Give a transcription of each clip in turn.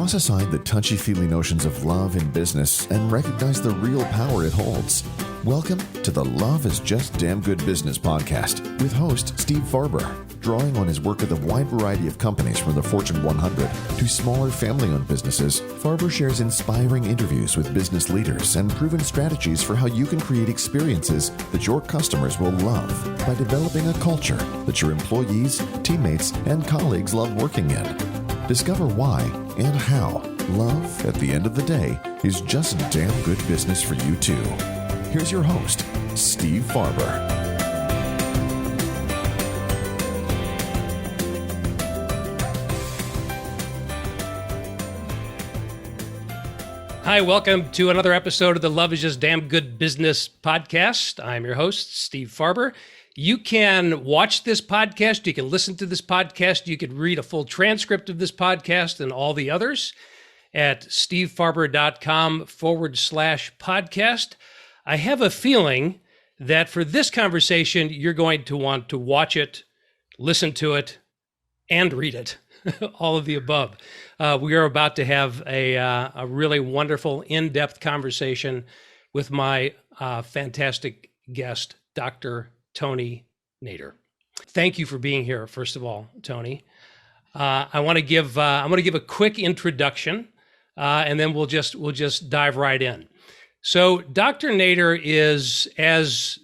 Toss aside the touchy-feely notions of love in business and recognize the real power it holds. Welcome to the Love is Just Damn Good Business podcast with host Steve Farber. Drawing on his work with a wide variety of companies from the Fortune 100 to smaller family-owned businesses, Farber shares inspiring interviews with business leaders and proven strategies for how you can create experiences that your customers will love by developing a culture that your employees, teammates, and colleagues love working in. Discover why and how love, at the end of the day, is just damn good business for you too. Here's your host, Steve Farber. Hi, welcome to another episode of the Love is Just Damn Good Business podcast. I'm your host, Steve Farber. You can watch this podcast, you can listen to this podcast, you can read a full transcript of this podcast and all the others at stevefarber.com/podcast. I have a feeling that for this conversation, you're going to want to watch it, listen to it, and read it. All of the above. We are about to have a really wonderful, in-depth conversation with my fantastic guest, Dr. Tony Nader. Thank you for being here, first of all, Tony. I'm going to give a quick introduction, and then we'll just dive right in. So, Dr. Nader is, as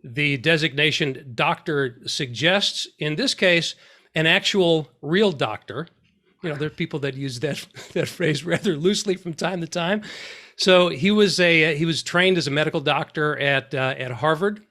the designation doctor suggests, in this case, an actual real doctor. You know, there are people that use that phrase rather loosely from time to time. So he was trained as a medical doctor at Harvard,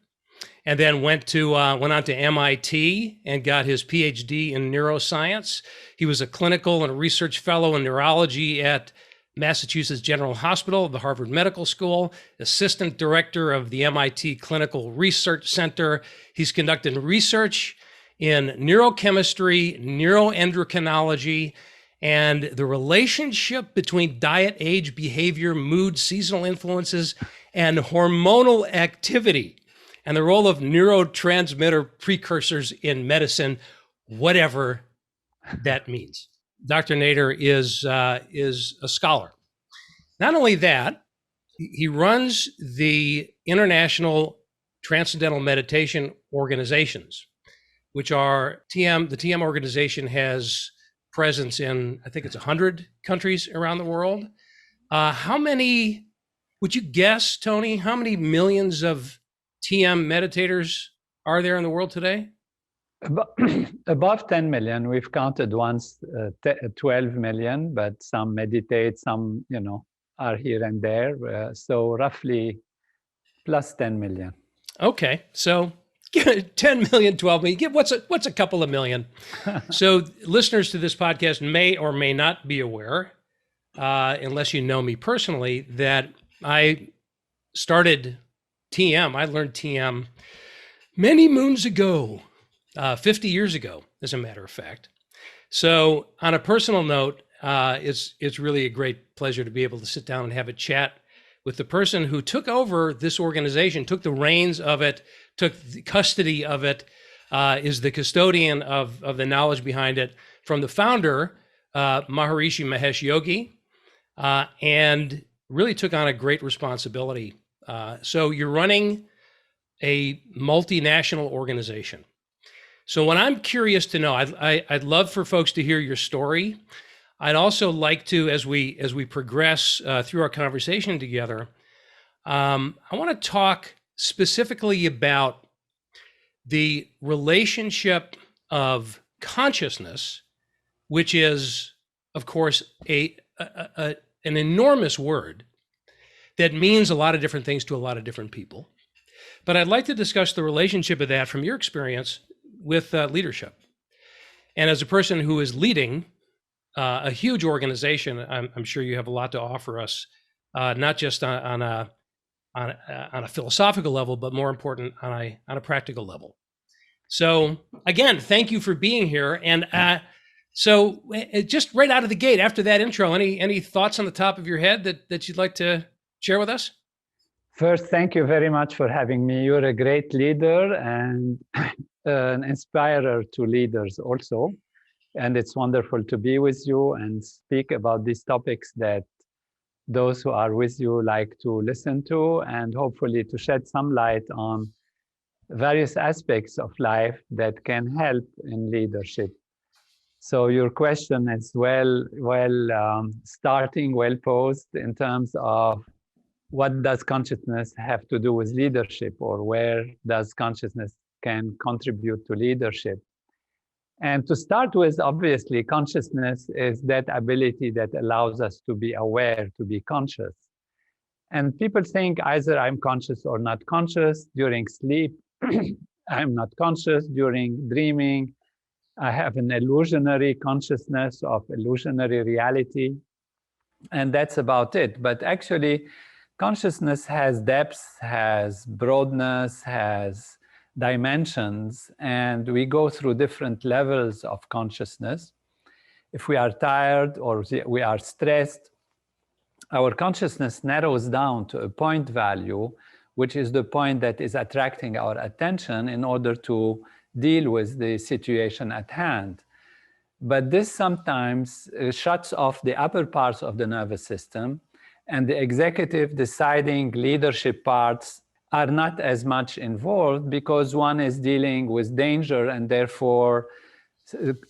and then went on to MIT and got his PhD in neuroscience. He was a clinical and research fellow in neurology at Massachusetts General Hospital, the Harvard Medical School, assistant director of the MIT Clinical Research Center. He's conducted research in neurochemistry, neuroendocrinology, and the relationship between diet, age, behavior, mood, seasonal influences, and hormonal activity, and the role of neurotransmitter precursors in medicine, whatever that means. Dr. Nader is a scholar. Not only that, he runs the International Transcendental Meditation organizations, which are the TM organization has presence in, I think it's 100 countries around the world. How many, would you guess, Tony, how many millions of TM meditators are there in the world today? Above 10 million. We've counted once 12 million, but some meditate, some, are here and there. So roughly plus 10 million. Okay, so 10 million, 12 million. What's a couple of million? So listeners to this podcast may or may not be aware, unless you know me personally, that I started TM. I learned TM many moons ago, 50 years ago, as a matter of fact. So on a personal note, it's really a great pleasure to be able to sit down and have a chat with the person who took over this organization, took the reins of it, took the custody of it, is the custodian of the knowledge behind it, from the founder, Maharishi Mahesh Yogi, and really took on a great responsibility. So you're running a multinational organization. So what I'm curious to know, I'd love for folks to hear your story. I'd also like to, as we progress through our conversation together, I want to talk specifically about the relationship of consciousness, which is, of course, an enormous word that means a lot of different things to a lot of different people. But I'd like to discuss the relationship of that from your experience with leadership. And as a person who is leading a huge organization, I'm sure you have a lot to offer us, not just on a philosophical level, but more important, on a practical level. So again, thank you for being here. And so just right out of the gate, after that intro, any thoughts on the top of your head that you'd like to share with us? First, thank you very much for having me. You're a great leader and an inspirer to leaders also. And it's wonderful to be with you and speak about these topics that those who are with you like to listen to, and hopefully to shed some light on various aspects of life that can help in leadership. So your question is starting, well posed in terms of what does consciousness have to do with leadership, or where does consciousness can contribute to leadership. And to start with, obviously, consciousness is that ability that allows us to be aware, to be conscious. And people think either I'm conscious or not conscious during sleep. I'm not conscious during dreaming. I have an illusionary consciousness of illusionary reality. And that's about it. But actually, consciousness has depth, has broadness, has dimensions, and we go through different levels of consciousness. If we are tired or we are stressed, our consciousness narrows down to a point value, which is the point that is attracting our attention in order to deal with the situation at hand. But this sometimes shuts off the upper parts of the nervous system, and the executive deciding leadership parts are not as much involved because one is dealing with danger, and therefore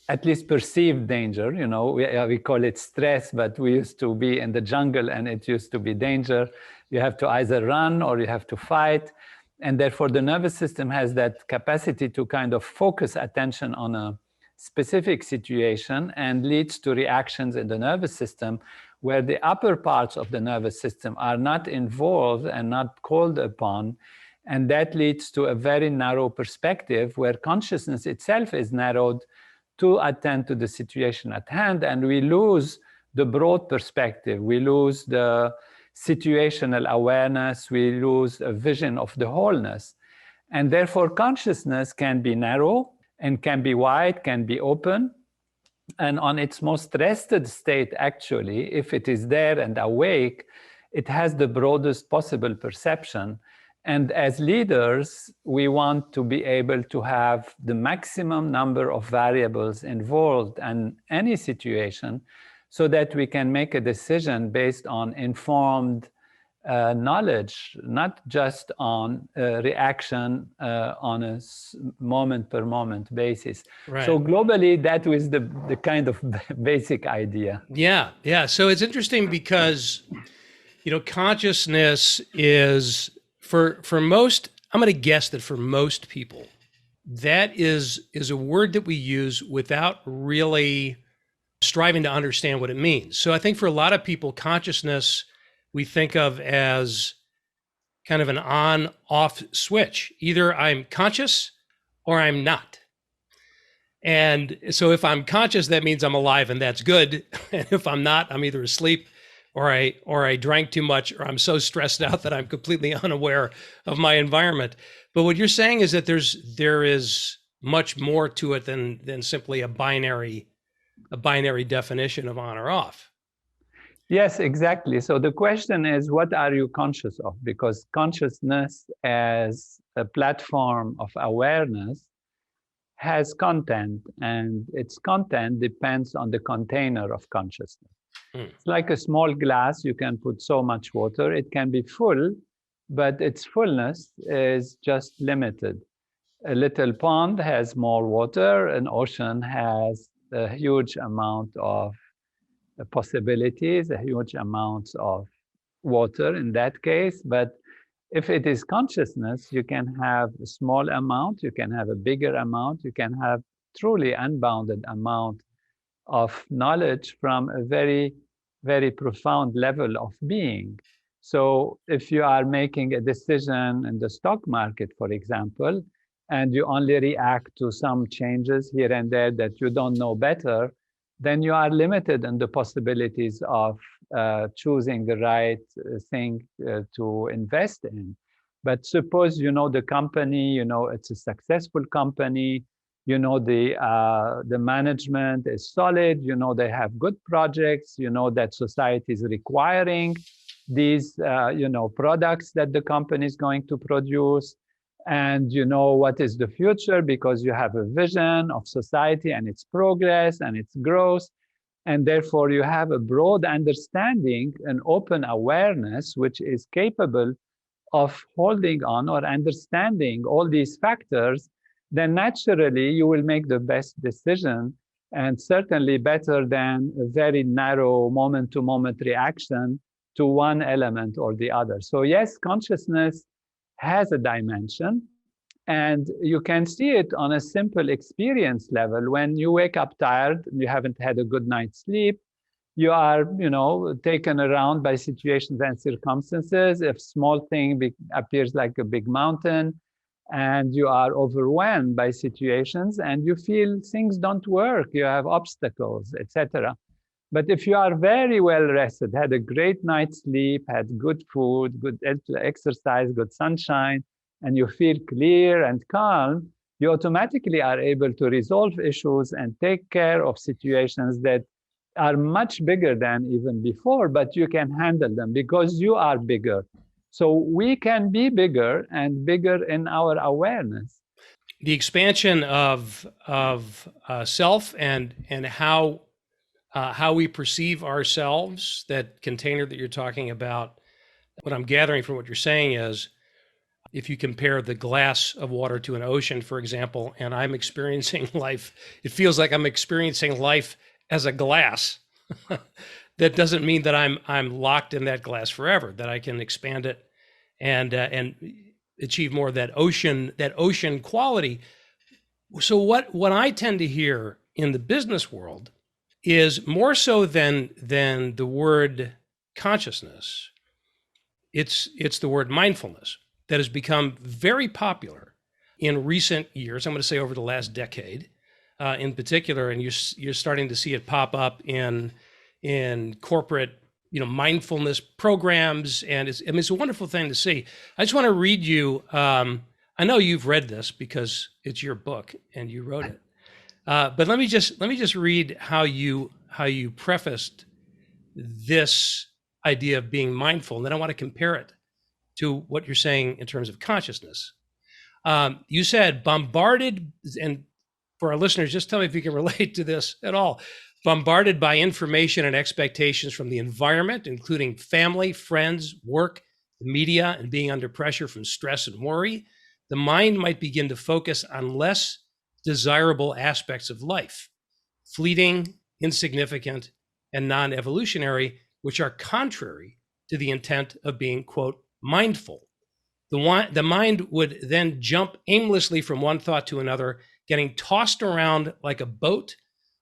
at least perceived danger. You know, we call it stress, but we used to be in the jungle and it used to be danger. You have to either run or you have to fight. And therefore the nervous system has that capacity to kind of focus attention on a specific situation, and leads to reactions in the nervous system where the upper parts of the nervous system are not involved and not called upon. And that leads to a very narrow perspective where consciousness itself is narrowed to attend to the situation at hand. And we lose the broad perspective. We lose the situational awareness. We lose a vision of the wholeness. And therefore, consciousness can be narrow and can be wide, can be open. And on its most rested state, actually, if it is there and awake, it has the broadest possible perception. And as leaders, we want to be able to have the maximum number of variables involved in any situation so that we can make a decision based on informed knowledge, not just on reaction on a moment per moment basis. Right. So globally, that was the kind of basic idea. Yeah. So it's interesting because, you know, consciousness is for most, I'm going to guess that for most people, that is a word that we use without really striving to understand what it means. So I think for a lot of people, consciousness we think of as kind of an on-off switch. Either I'm conscious or I'm not. And so if I'm conscious, that means I'm alive and that's good. And if I'm not, I'm either asleep or I drank too much, or I'm so stressed out that I'm completely unaware of my environment. But what you're saying is that there is much more to it than simply a binary definition of on or off. Yes, exactly. So the question is, what are you conscious of? Because consciousness as a platform of awareness has content, and its content depends on the container of consciousness. It's like a small glass. You can put so much water. It can be full, but its fullness is just limited. A little pond has more water. An ocean has a huge amount of possibilities, a huge amounts of water in that case. But if it is consciousness, you can have a small amount, you can have a bigger amount, you can have truly unbounded amount of knowledge from a very, very profound level of being. So if you are making a decision in the stock market, for example, and you only react to some changes here and there that you don't know better, then you are limited in the possibilities of choosing the right thing to invest in. But suppose you know the company, you know it's a successful company, you know the management is solid, you know they have good projects, you know that society is requiring these products that the company is going to produce, and you know what is the future because you have a vision of society and its progress and its growth. And therefore, you have a broad understanding, an open awareness, which is capable of holding on or understanding all these factors. Then naturally, you will make the best decision, and certainly better than a very narrow moment to moment reaction to one element or the other. So, yes, consciousness has a dimension, and you can see it on a simple experience level. When you wake up tired, you haven't had a good night's sleep, you are, taken around by situations and circumstances. If small thing appears like a big mountain, and you are overwhelmed by situations, and you feel things don't work, you have obstacles, etc. But if you are very well rested, had a great night's sleep, had good food, good exercise, good sunshine, and you feel clear and calm, you automatically are able to resolve issues and take care of situations that are much bigger than even before, but you can handle them because you are bigger. So we can be bigger and bigger in our awareness. The expansion of self and how we perceive ourselves, that container that you're talking about, what I'm gathering from what you're saying is, if you compare the glass of water to an ocean, for example, and I'm experiencing life, it feels like I'm experiencing life as a glass. That doesn't mean that I'm locked in that glass forever, that I can expand it and achieve more of that ocean quality. So what I tend to hear in the business world is more so than the word consciousness, it's the word mindfulness that has become very popular in recent years. I'm going to say over the last decade, in particular, and you're starting to see it pop up in corporate, mindfulness programs, and it's a wonderful thing to see. I just want to read you. I know you've read this because it's your book and you wrote it. But let me just read how you prefaced this idea of being mindful, and then I want to compare it to what you're saying in terms of consciousness. You said bombarded, and for our listeners, just tell me if you can relate to this at all. Bombarded by information and expectations from the environment, including family, friends, work, the media, and being under pressure from stress and worry, the mind might begin to focus on less desirable aspects of life, fleeting, insignificant, and non-evolutionary, which are contrary to the intent of being, quote, mindful. The mind would then jump aimlessly from one thought to another, getting tossed around like a boat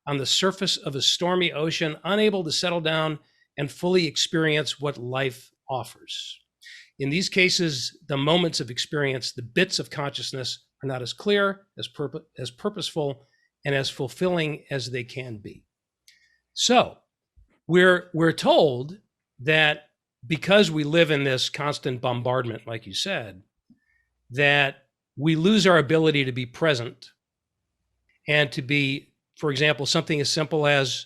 on the surface of a stormy ocean, unable to settle down and fully experience what life offers. In these cases, the moments of experience, the bits of consciousness, are not as clear, as purposeful, and as fulfilling as they can be. So we're told that because we live in this constant bombardment, like you said, that we lose our ability to be present and to be, for example, something as simple as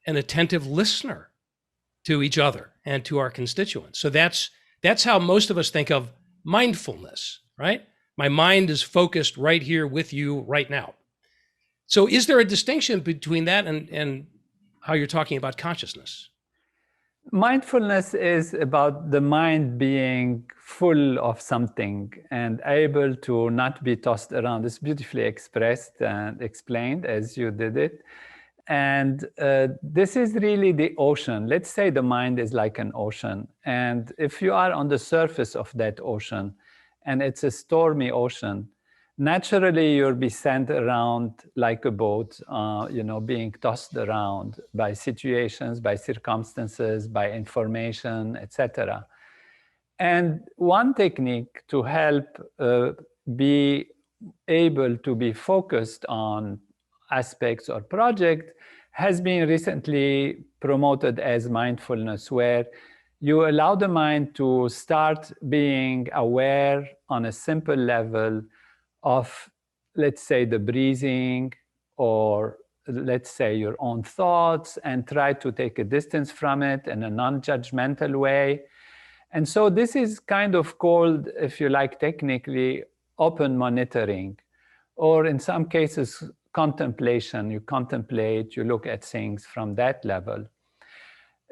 an attentive listener to each other and to our constituents. So that's how most of us think of mindfulness, right? My mind is focused right here with you right now. So is there a distinction between that and how you're talking about consciousness? Mindfulness is about the mind being full of something and able to not be tossed around. It's beautifully expressed and explained as you did it. And this is really the ocean. Let's say the mind is like an ocean. And if you are on the surface of that ocean and it's a stormy ocean, naturally you'll be sent around like a boat, being tossed around by situations, by circumstances, by information, etc. And one technique to help be able to be focused on aspects or project has been recently promoted as mindfulness, where you allow the mind to start being aware on a simple level of, let's say, the breathing, or let's say your own thoughts, and try to take a distance from it in a non-judgmental way. And so this is kind of called, if you like, technically open monitoring, or in some cases, contemplation. You contemplate, you look at things from that level.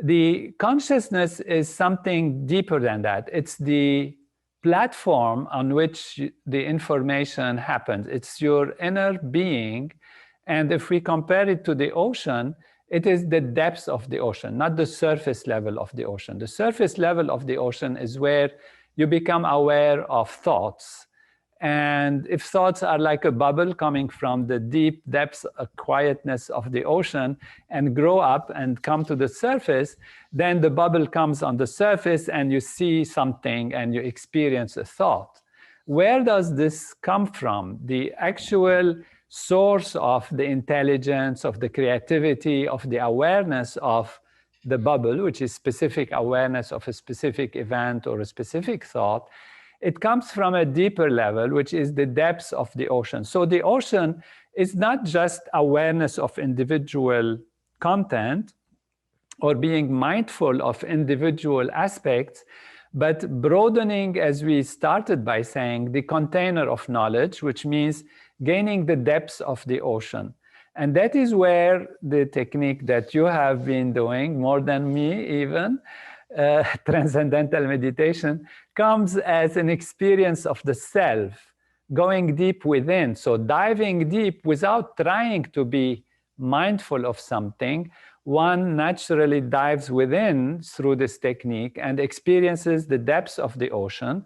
The consciousness is something deeper than that. It's the platform on which the information happens. It's your inner being. And if we compare it to the ocean, it is the depths of the ocean, not the surface level of the ocean. The surface level of the ocean is where you become aware of thoughts. And if thoughts are like a bubble coming from the deep depths of quietness of the ocean and grow up and come to the surface, then the bubble comes on the surface and you see something and you experience a thought. Where does this come from? The actual source of the intelligence, of the creativity, of the awareness of the bubble, which is specific awareness of a specific event or a specific thought, it comes from a deeper level, which is the depths of the ocean. So the ocean is not just awareness of individual content or being mindful of individual aspects, but broadening, as we started by saying, the container of knowledge, which means gaining the depths of the ocean. And that is where the technique that you have been doing, more than me even, Transcendental Meditation, comes as an experience of the self, going deep within. So diving deep without trying to be mindful of something, one naturally dives within through this technique and experiences the depths of the ocean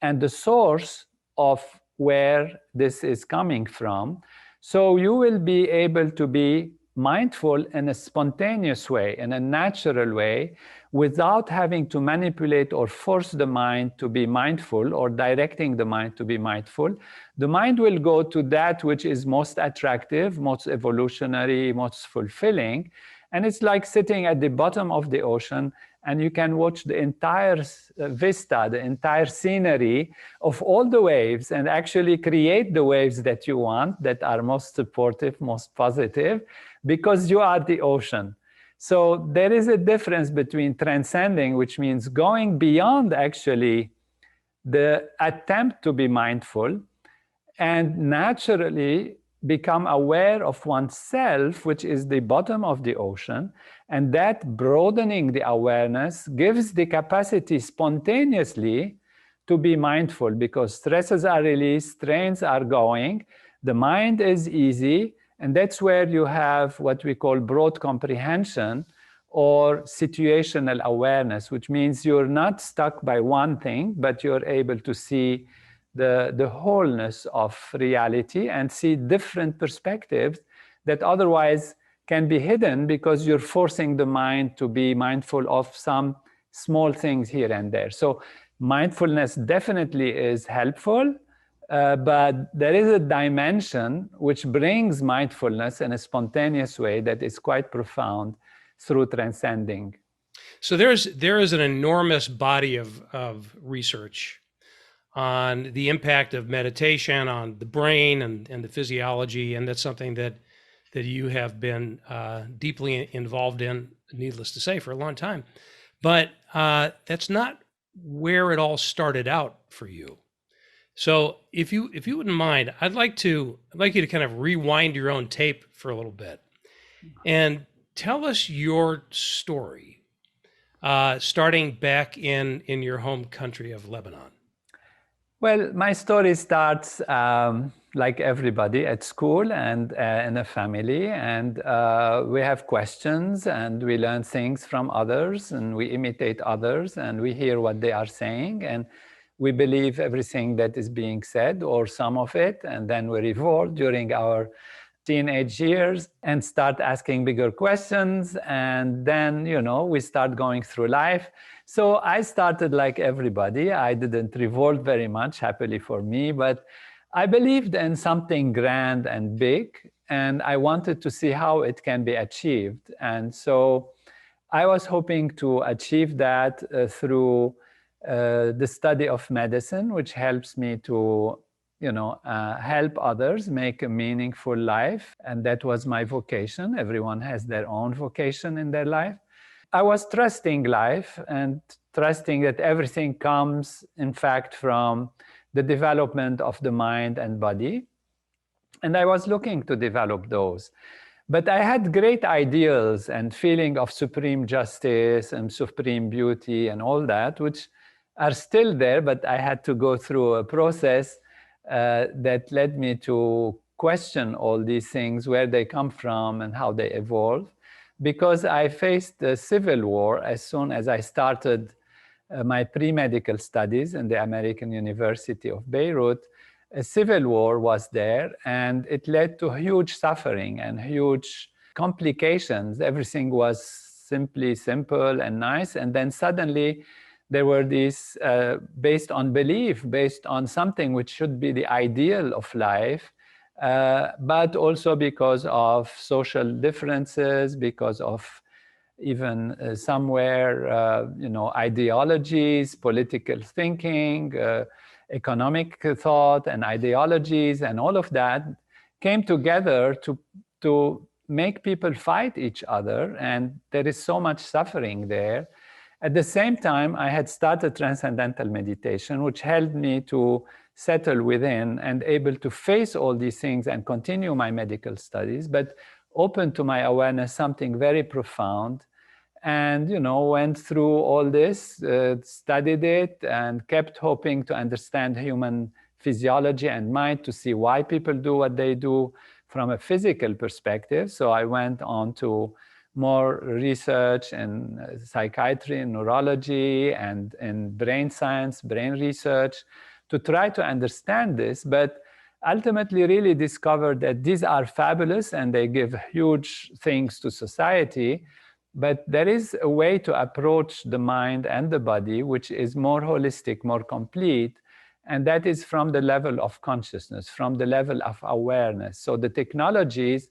and the source of where this is coming from. So you will be able to be mindful in a spontaneous way, in a natural way, without having to manipulate or force the mind to be mindful or directing the mind to be mindful. The mind will go to that which is most attractive, most evolutionary, most fulfilling. And it's like sitting at the bottom of the ocean and you can watch the entire vista, the entire scenery of all the waves and actually create the waves that you want, that are most supportive, most positive, because you are the ocean. So there is a difference between transcending, which means going beyond actually the attempt to be mindful, and naturally become aware of oneself, which is the bottom of the ocean. And that broadening the awareness gives the capacity spontaneously to be mindful, because stresses are released, strains are going, the mind is easy. And that's where you have what we call broad comprehension or situational awareness, which means you're not stuck by one thing, but you're able to see the wholeness of reality and see different perspectives that otherwise can be hidden because you're forcing the mind to be mindful of some small things here and there. So mindfulness definitely is helpful. But there is a dimension which brings mindfulness in a spontaneous way that is quite profound through transcending. So there is an enormous body of research on the impact of meditation on the brain and the physiology, and that's something that you have been deeply involved in, needless to say, for a long time. But that's not where it all started out for you. So if you wouldn't mind, I'd like you to kind of rewind your own tape for a little bit and tell us your story, starting back in your home country of Lebanon. Well, my story starts like everybody at school and in a family, and we have questions and we learn things from others and we imitate others and we hear what they are saying and we believe everything that is being said or some of it, and then we revolt during our teenage years and start asking bigger questions, and then, we start going through life. So I started like everybody. I didn't revolt very much, happily for me, but I believed in something grand and big, and I wanted to see how it can be achieved. And so I was hoping to achieve that through the study of medicine, which helps me to, help others make a meaningful life. And that was my vocation. Everyone has their own vocation in their life. I was trusting life and trusting that everything comes, in fact, from the development of the mind and body. And I was looking to develop those. But I had great ideals and feeling of supreme justice and supreme beauty and all that, which are still there, but I had to go through a process that led me to question all these things, where they come from and how they evolve. Because I faced the civil war as soon as I started my pre-medical studies in the American University of Beirut. A civil war was there, and it led to huge suffering and huge complications. Everything was simply simple and nice, and then suddenly there were these, based on belief, based on something which should be the ideal of life, but also because of social differences, because of even somewhere, ideologies, political thinking, economic thought and ideologies, and all of that came together to make people fight each other. And there is so much suffering there. At the same time, I had started Transcendental Meditation, which helped me to settle within and able to face all these things and continue my medical studies, but open to my awareness something very profound. And, went through all this, studied it, and kept hoping to understand human physiology and mind, to see why people do what they do from a physical perspective. So I went on to more research in psychiatry and neurology and in brain science, brain research, to try to understand this. But ultimately really discovered that these are fabulous and they give huge things to society. But there is a way to approach the mind and the body which is more holistic, more complete, and that is from the level of consciousness, from the level of awareness. So the technologies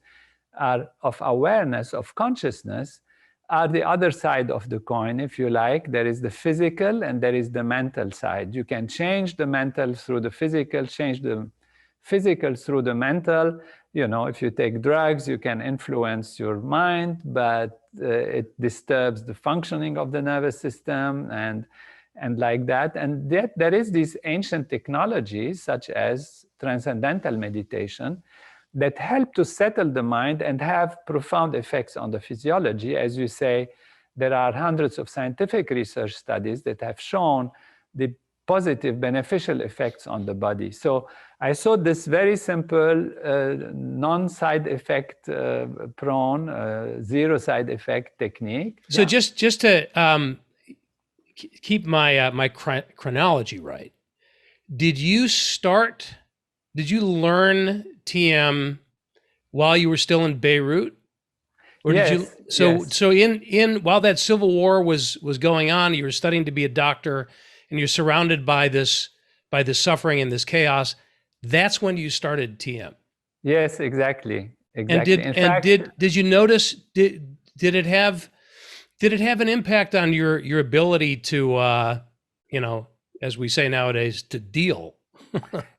are of awareness, of consciousness, are the other side of the coin, if you like. There is the physical and there is the mental side. You can change the mental through the physical, change the physical through the mental. If you take drugs, you can influence your mind, but it disturbs the functioning of the nervous system and like that. And yet there is these ancient technologies, such as Transcendental Meditation, that help to settle the mind and have profound effects on the physiology. As you say, there are hundreds of scientific research studies that have shown the positive beneficial effects on the body. So I saw this very simple, non-side effect prone, zero side effect technique. So just to keep my chronology right, did you learn TM while you were still in Beirut? Or yes, did you yes. so in while that civil war was going on, you were studying to be a doctor and you're surrounded by this suffering and this chaos. That's when you started TM. Yes, exactly. And did you notice, did it have an impact on your ability to as we say nowadays, to deal?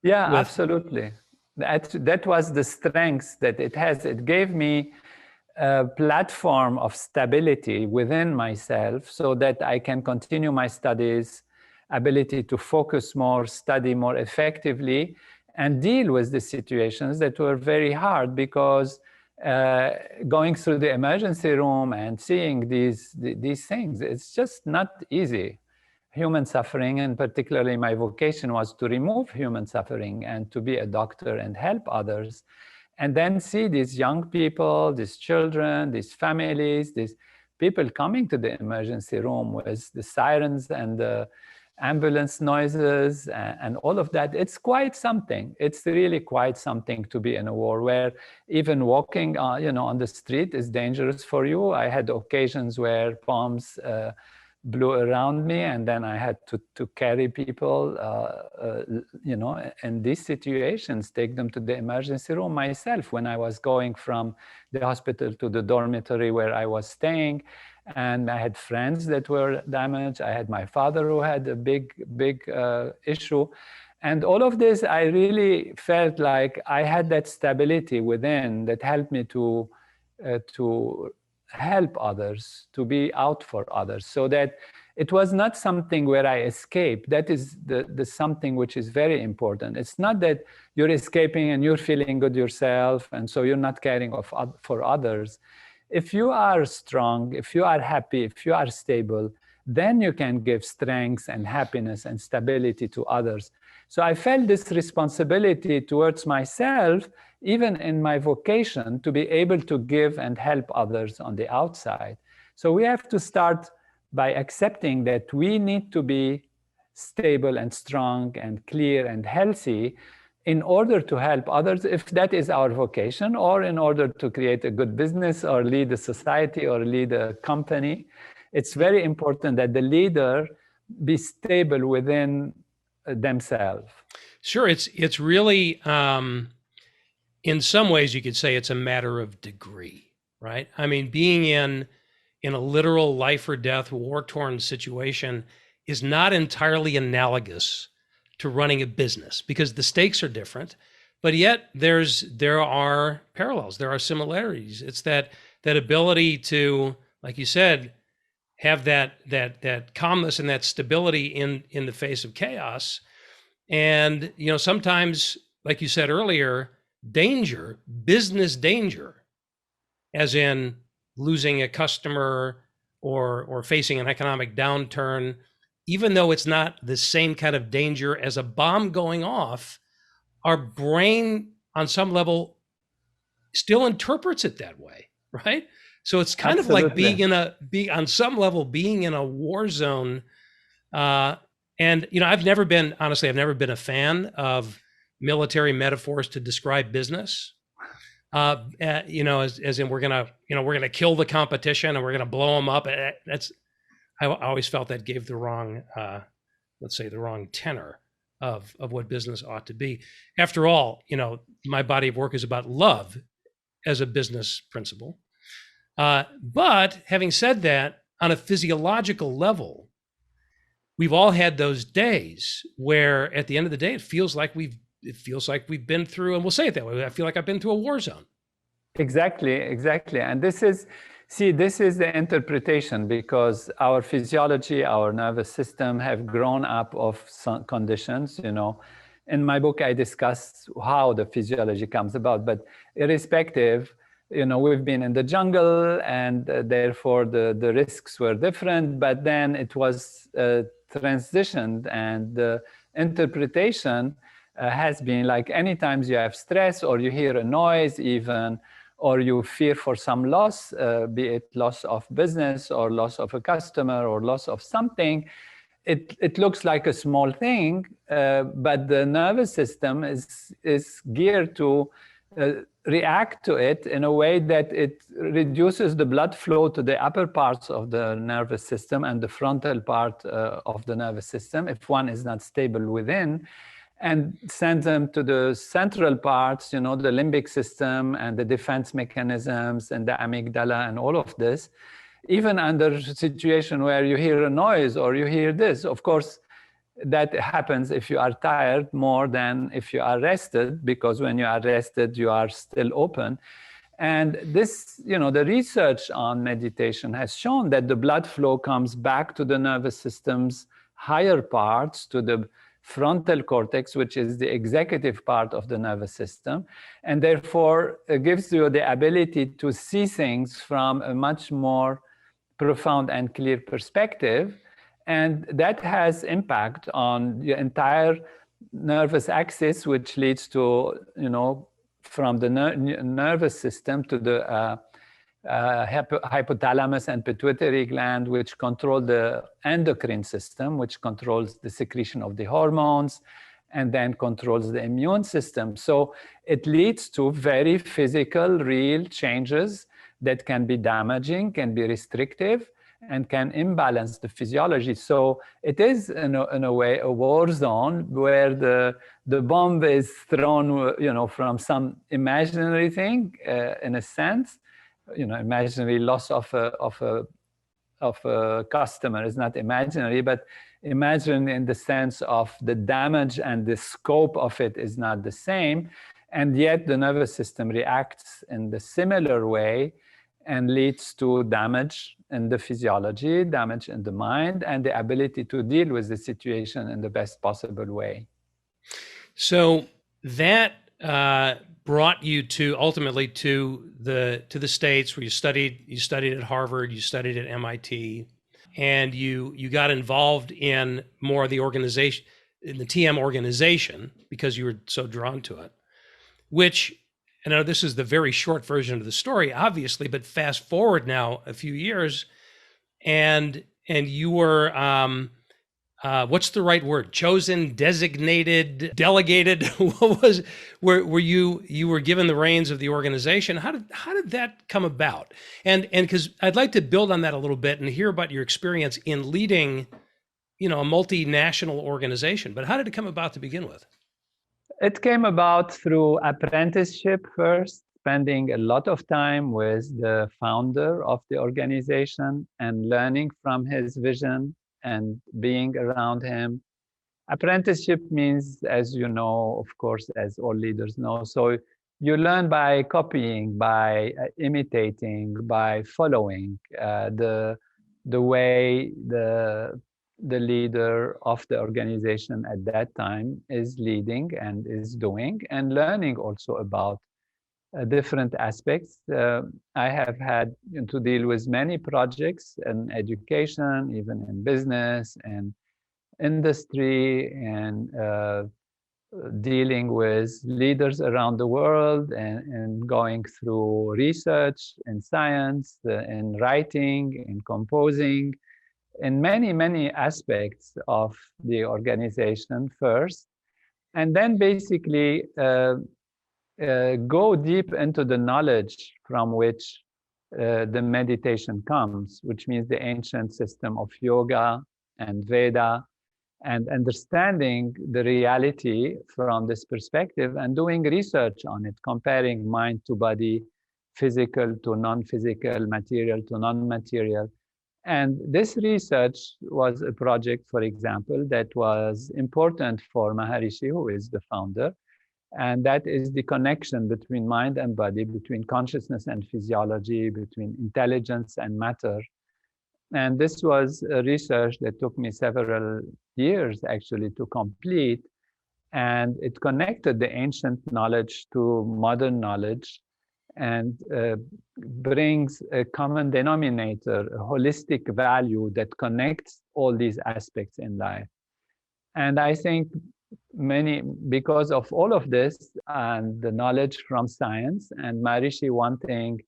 Yeah, absolutely. That was the strength that it has. It gave me a platform of stability within myself so that I can continue my studies, ability to focus more, study more effectively, and deal with the situations that were very hard, because going through the emergency room and seeing these things, it's just not easy. Human suffering, and particularly my vocation was to remove human suffering and to be a doctor and help others. And then see these young people, these children, these families, these people coming to the emergency room with the sirens and the ambulance noises and all of that. It's quite something. It's really quite something to be in a war where even walking on the street is dangerous for you. I had occasions where bombs blew around me, and then I had to carry people, in these situations, take them to the emergency room myself when I was going from the hospital to the dormitory where I was staying. And I had friends that were damaged. I had my father who had a big issue. And all of this, I really felt like I had that stability within that helped me to help others, to be out for others, so that it was not something where I escape. That is the something which is very important. It's not that you're escaping and you're feeling good yourself, and so you're not caring for others. If you are strong, if you are happy, if you are stable, then you can give strength and happiness and stability to others. So I felt this responsibility towards myself, even in my vocation, to be able to give and help others on the outside. So we have to start by accepting that we need to be stable and strong and clear and healthy in order to help others, if that is our vocation, or in order to create a good business or lead a society or lead a company. It's very important that the leader be stable within themselves. Sure, it's really, in some ways you could say it's a matter of degree, right? I mean, being in a literal life or death, war-torn situation is not entirely analogous to running a business, because the stakes are different, but yet there are parallels, there are similarities. It's that ability to, like you said, have that calmness and that stability in the face of chaos. And, you know, sometimes, like you said earlier, danger, business danger, as in losing a customer or facing an economic downturn, even though it's not the same kind of danger as a bomb going off, our brain on some level still interprets it that way, right? So it's kind Absolutely. of like on some level, being in a war zone. And, you know, I've never been a fan of military metaphors to describe business. You know, as in we're gonna kill the competition and we're gonna blow them up. I always felt that gave the wrong, let's say, the wrong tenor of what business ought to be. After all, you know, my body of work is about love as a business principle. But having said that, on a physiological level, we've all had those days where at the end of the day, it feels like we've been through, and we'll say it that way, I feel like I've been through a war zone. Exactly. And this is the interpretation, because our physiology, our nervous system have grown up of some conditions, you know. In my book, I discuss how the physiology comes about, but irrespective, you know, we've been in the jungle, and therefore the risks were different, but then it was transitioned, and the interpretation has been like, anytime you have stress or you hear a noise even, or you fear for some loss, be it loss of business or loss of a customer or loss of something, it looks like a small thing, but the nervous system is geared to react to it in a way that it reduces the blood flow to the upper parts of the nervous system and the frontal part of the nervous system, if one is not stable within, and sends them to the central parts, you know, the limbic system and the defense mechanisms and the amygdala and all of this. Even under a situation where you hear a noise or you hear this, of course, that happens if you are tired more than if you are rested, because when you are rested, you are still open. And this, you know, the research on meditation has shown that the blood flow comes back to the nervous system's higher parts, to the frontal cortex, which is the executive part of the nervous system, and therefore it gives you the ability to see things from a much more profound and clear perspective. And that has impact on the entire nervous axis, which leads to, you know, from the nervous system to the hypothalamus and pituitary gland, which control the endocrine system, which controls the secretion of the hormones, and then controls the immune system. So it leads to very physical, real changes that can be damaging, can be restrictive, and can imbalance the physiology. So it is, in a way, a war zone where the bomb is thrown, you know, from some imaginary thing, in a sense. You know, imaginary loss of a customer is not imaginary, but imaginary in the sense of the damage and the scope of it is not the same. And yet the nervous system reacts in the similar way. and leads to damage in the physiology, damage in the mind, and the ability to deal with the situation in the best possible way. So that brought you to ultimately to the States, where you studied at Harvard, you studied at MIT, and you got involved in more of the organization, in the TM organization, because you were so drawn to it. Which, I know this is the very short version of the story, obviously, but fast forward now a few years, and you were what's the right word? Chosen, designated, delegated. What was? Were you were given the reins of the organization? How did that come about? And because I'd like to build on that a little bit and hear about your experience in leading, a multinational organization. But how did it come about to begin with? It came about through apprenticeship first, spending a lot of time with the founder of the organization and learning from his vision and being around him. Apprenticeship means, as you know, of course, as all leaders know, so you learn by copying, by imitating, by following the way the leader of the organization at that time is leading and is doing, and learning also about different aspects. I have had to deal with many projects in education, even in business and industry, and dealing with leaders around the world, and going through research in science, in writing, in composing, in many, many aspects of the organization first, and then basically go deep into the knowledge from which the meditation comes, which means the ancient system of yoga and Veda, and understanding the reality from this perspective and doing research on it, comparing mind to body, physical to non-physical, material to non-material. And this research was a project, for example, that was important for Maharishi, who is the founder. And that is the connection between mind and body, between consciousness and physiology, between intelligence and matter. And this was a research that took me several years actually to complete. And it connected the ancient knowledge to modern knowledge, and brings a common denominator, a holistic value that connects all these aspects in life. And I think because of all of this and the knowledge from science, and Maharishi wanting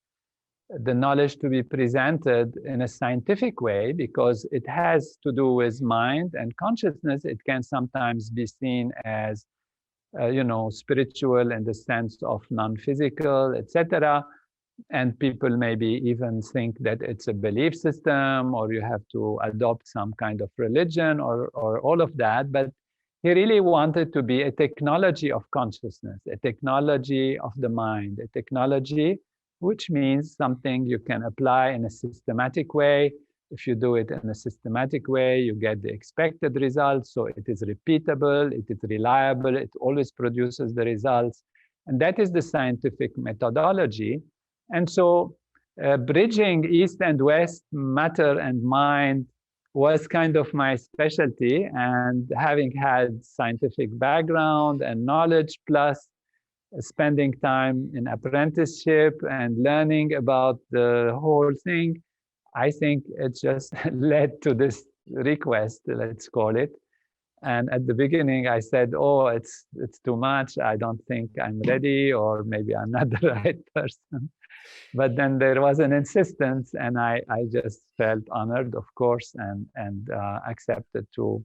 the knowledge to be presented in a scientific way, because it has to do with mind and consciousness, it can sometimes be seen as spiritual in the sense of non-physical, etc. And people maybe even think that it's a belief system, or you have to adopt some kind of religion, or all of that. But he really wanted to be a technology of consciousness, a technology of the mind, a technology which means something you can apply in a systematic way. If you do it in a systematic way, you get the expected results. So it is repeatable, it is reliable, it always produces the results. And that is the scientific methodology. And so bridging East and West, matter and mind, was kind of my specialty. And having had scientific background and knowledge, plus spending time in apprenticeship and learning about the whole thing, I think it just led to this request, let's call it. And at the beginning, I said, oh, it's too much. I don't think I'm ready, or maybe I'm not the right person. But then there was an insistence, and I just felt honored, of course, and accepted to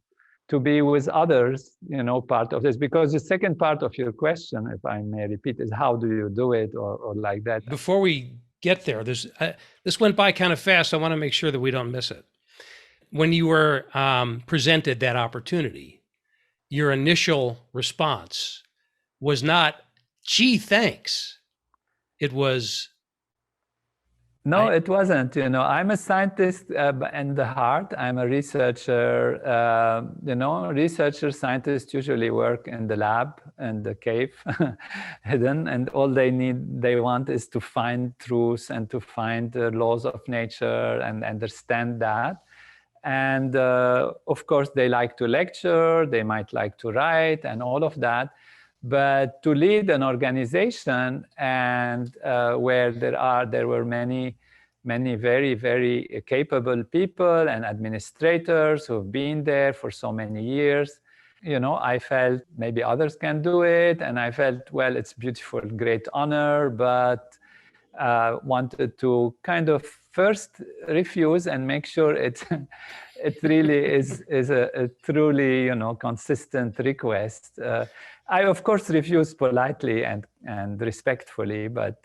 be with others, part of this. Because the second part of your question, if I may repeat, is how do you do it, or like that? Before we get there, this went by kind of fast. I want to make sure that we don't miss it. When you were presented that opportunity, your initial response was not, gee, thanks. It was, No, it wasn't. I'm a scientist in the heart. I'm a researcher. Researchers, scientists usually work in the lab, in the cave, hidden, and all they want is to find truth and to find the laws of nature and understand that. And of course, they like to lecture, they might like to write and all of that. But to lead an organization and where there were many very, very capable people and administrators who've been there for so many years, I felt maybe others can do it. And I felt, well, it's beautiful, great honor, but wanted to kind of first refuse and make sure it really is a truly consistent request. I of course refused politely and respectfully, but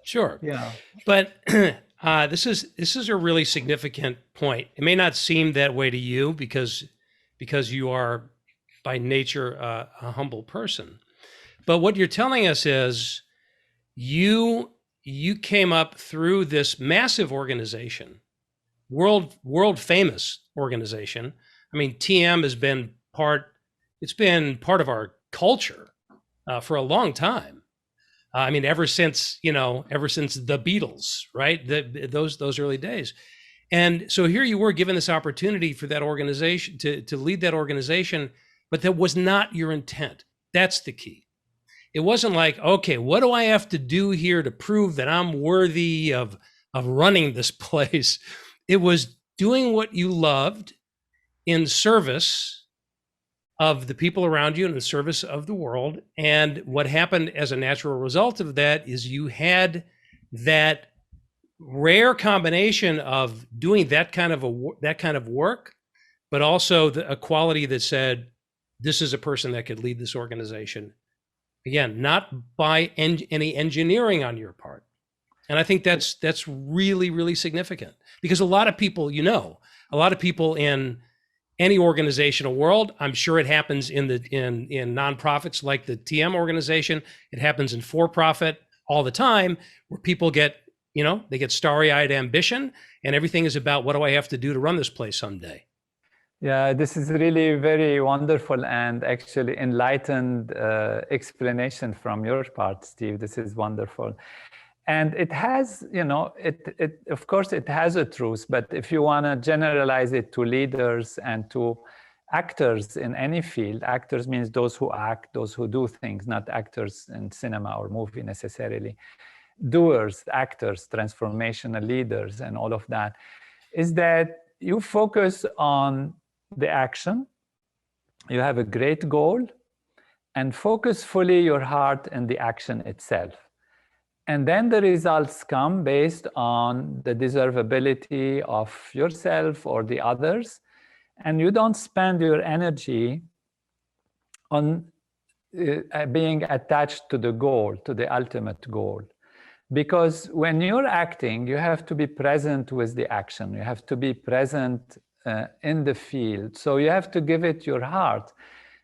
sure. Yeah. But this is a really significant point. It may not seem that way to you because you are by nature a humble person. But what you're telling us is you came up through this massive organization, world famous organization. I mean, TM has been part of our culture for a long time. I mean, ever since the Beatles, right? Those early days. And so here you were given this opportunity for that organization to lead that organization, but that was not your intent. That's the key. It wasn't like, okay, what do I have to do here to prove that I'm worthy of running this place? It was doing what you loved in service of the people around you and in service of the world. And what happened as a natural result of that is you had that rare combination of doing that kind of work, but also a quality that said, this is a person that could lead this organization. Again, not by any engineering on your part. And I think that's really, really significant, because a lot of people in any organizational world, I'm sure it happens in nonprofits like the TM organization. It happens in for-profit all the time, where people get starry-eyed ambition and everything is about, what do I have to do to run this place someday? Yeah, this is really very wonderful and actually enlightened explanation from your part, Steve. This is wonderful. And it has, of course, it has a truth, but if you want to generalize it to leaders and to actors in any field, actors means those who act, those who do things, not actors in cinema or movie necessarily. Doers, actors, transformational leaders, and all of that, is that you focus on the action, you have a great goal, and focus fully your heart in the action itself. And then the results come based on the deservability of yourself or the others. And you don't spend your energy on being attached to the goal, to the ultimate goal. Because when you're acting, you have to be present with the action. You have to be present in the field. So you have to give it your heart.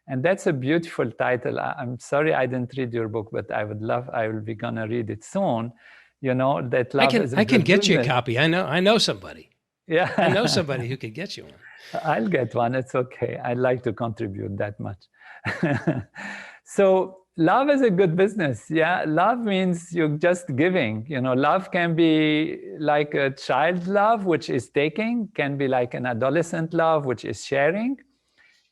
And that's a beautiful title. I'm sorry I didn't read your book, but I will be gonna read it soon. That love is I can get you a copy. I know somebody. Yeah. I know somebody who could get you one. I'll get one. It's okay. I'd like to contribute that much. So love is a good business. Yeah. Love means you're just giving. Love can be like a child love, which is taking, can be like an adolescent love, which is sharing,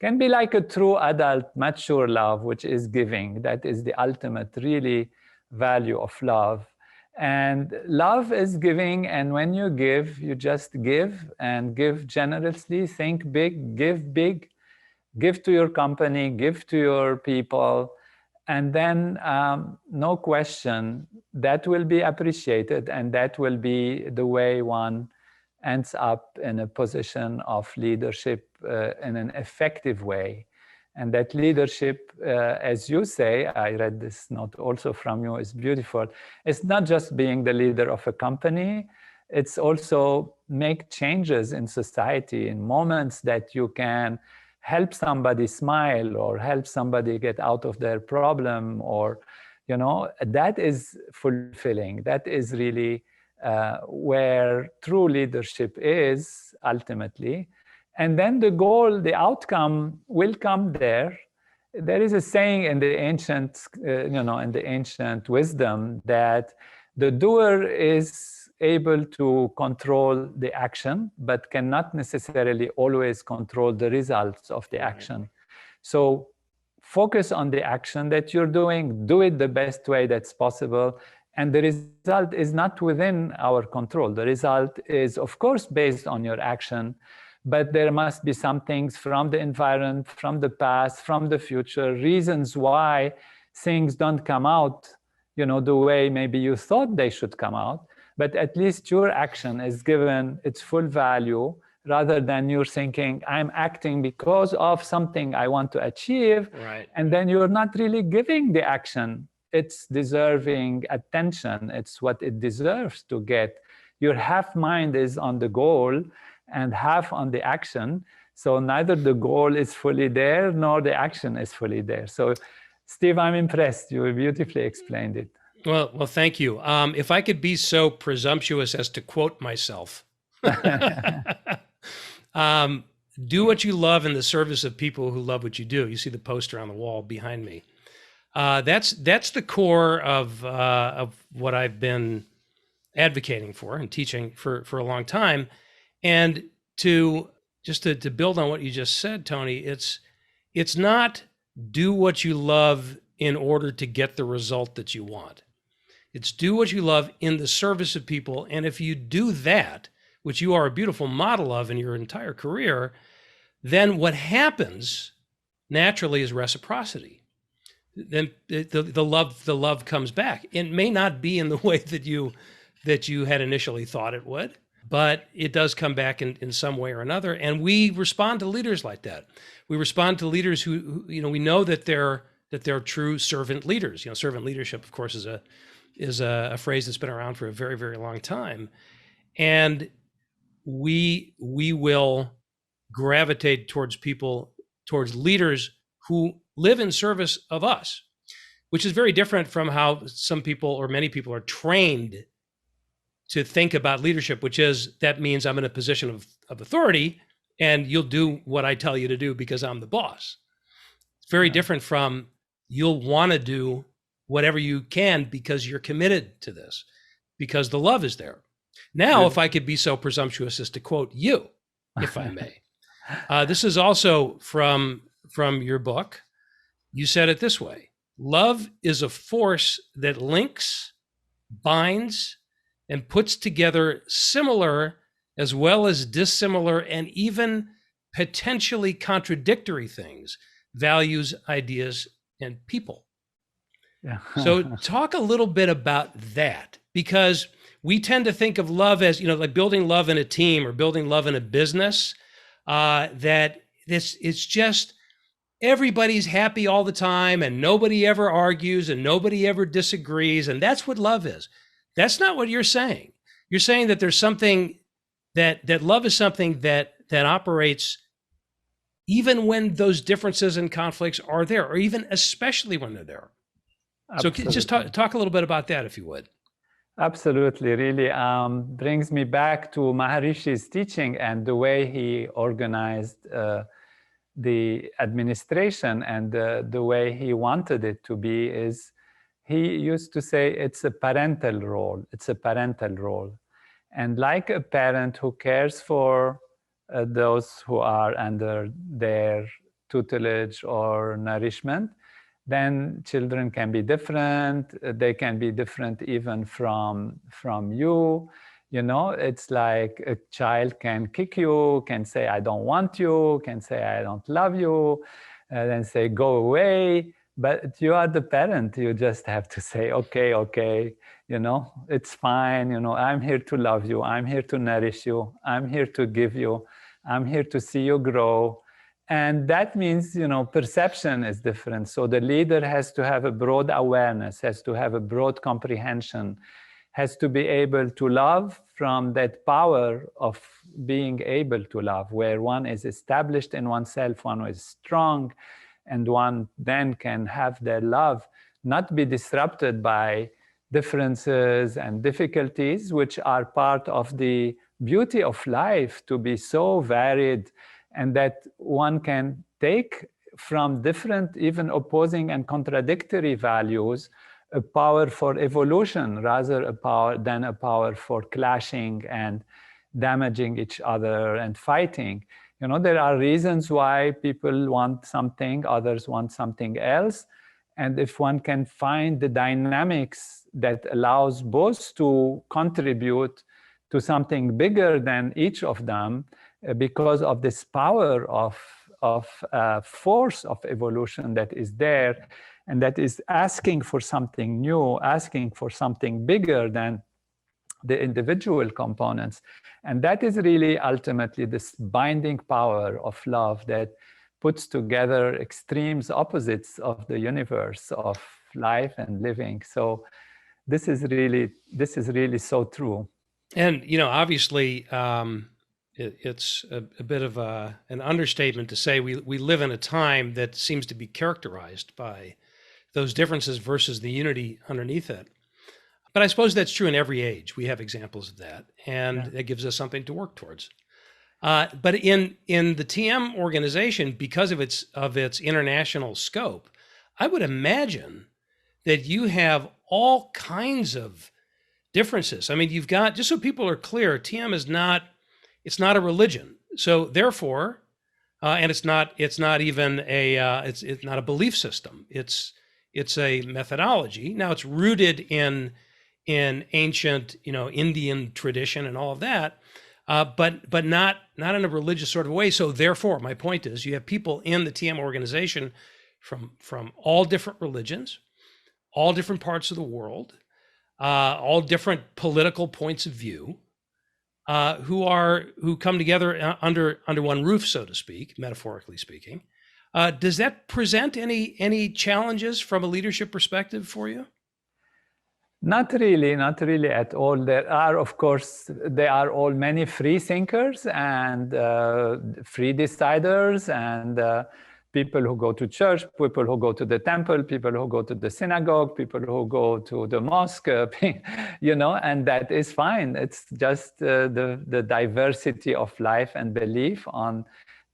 can be like a true adult, mature love, which is giving. That is the ultimate, really, value of love. And love is giving. And when you give, you just give and give generously. Think big, give to your company, give to your people. And then, no question, that will be appreciated. And that will be the way one ends up in a position of leadership in an effective way. And that leadership, as you say, I read this note also from you, is beautiful. It's not just being the leader of a company, it's also make changes in society in moments that you can help somebody smile or help somebody get out of their problem, or, that is fulfilling. That is really where true leadership is ultimately. And then the goal, the outcome will come there. There is a saying in the ancient, in the ancient wisdom that the doer is able to control the action, but cannot necessarily always control the results of the action. So focus on the action that you're doing, do it the best way that's possible. And the result is not within our control. The result is, of course, based on your action, but there must be some things from the environment, from the past, from the future, reasons why things don't come out, the way maybe you thought they should come out. But at least your action is given its full value, rather than you're thinking, I'm acting because of something I want to achieve. Right. And then you're not really giving the action its deserving attention. It's what it deserves to get. Your half mind is on the goal and half on the action. So neither the goal is fully there, nor the action is fully there. So Steve, I'm impressed. You beautifully explained it. Well, thank you. If I could be so presumptuous as to quote myself, do what you love in the service of people who love what you do. You see the poster on the wall behind me. That's the core of what I've been advocating for and teaching for a long time. And to build on what you just said, Tony, it's not do what you love in order to get the result that you want. It's do what you love in the service of people. And if you do that, which you are a beautiful model of in your entire career, then what happens naturally is reciprocity. Then the love comes back. It may not be in the way that you had initially thought it would, but it does come back in some way or another. And we respond to leaders like that. We respond to leaders who we know that they're true servant leaders. Servant leadership, of course, is a phrase that's been around for a very, very long time. And we will gravitate towards leaders who live in service of us, which is very different from how some people or many people are trained to think about leadership, which is that means I'm in a position of authority and you'll do what I tell you to do because I'm the boss. It's very different from you'll want to do whatever you can because you're committed to this, because the love is there. Now, if I could be so presumptuous as to quote you, if I may, this is also from your book. You said it this way: love is a force that links, binds, and puts together similar as well as dissimilar and even potentially contradictory things, values, ideas, and people. Yeah. So talk a little bit about that, because we tend to think of love as, like building love in a team or building love in a business, that it's just everybody's happy all the time and nobody ever argues and nobody ever disagrees. And that's what love is. That's not what you're saying. You're saying that there's something that love is something that operates even when those differences and conflicts are there, or even especially when they're there. Absolutely. So just talk a little bit about that, if you would. Absolutely, really brings me back to Maharishi's teaching and the way he organized the administration and the way he wanted it to be is he used to say it's a parental role. It's a parental role. And like a parent who cares for those who are under their tutelage or nourishment, then children can be different. They can be different even from you. It's like a child can kick you, can say, I don't want you, can say, I don't love you, then say, go away. But you are the parent. You just have to say, okay, it's fine. I'm here to love you. I'm here to nourish you. I'm here to give you. I'm here to see you grow. And that means, perception is different. So the leader has to have a broad awareness, has to have a broad comprehension, has to be able to love from that power of being able to love, where one is established in oneself, one is strong, and one then can have their love not be disrupted by differences and difficulties, which are part of the beauty of life, to be so varied, and that one can take from different, even opposing and contradictory values, a power for evolution rather than a power for clashing and damaging each other and fighting. There are reasons why people want something, others want something else. And if one can find the dynamics that allows both to contribute to something bigger than each of them, because of this power of force of evolution that is there, and that is asking for something new, asking for something bigger than the individual components. And that is really ultimately this binding power of love that puts together extremes, opposites of the universe, of life and living. So this is really so true. And, obviously, it's a bit of an understatement to say we live in a time that seems to be characterized by those differences versus the unity underneath it. But I suppose that's true in every age. We have examples of that, and that gives us something to work towards. But in the TM organization, because of its international scope, I would imagine that you have all kinds of differences. I mean, you've got, just so people are clear, TM is not a religion. So therefore, and it's not even it's not a belief system. It's a methodology. Now it's rooted in ancient, Indian tradition and all of that, but not in a religious sort of way. So therefore, my point is, you have people in the TM organization from all different religions, all different parts of the world, all different political points of view, who come together under one roof, so to speak, metaphorically speaking. Does that present any challenges from a leadership perspective for you? Not really at all. There are all many free thinkers and free deciders, and people who go to church, people who go to the temple, people who go to the synagogue, people who go to the mosque, and that is fine. It's just the diversity of life and belief on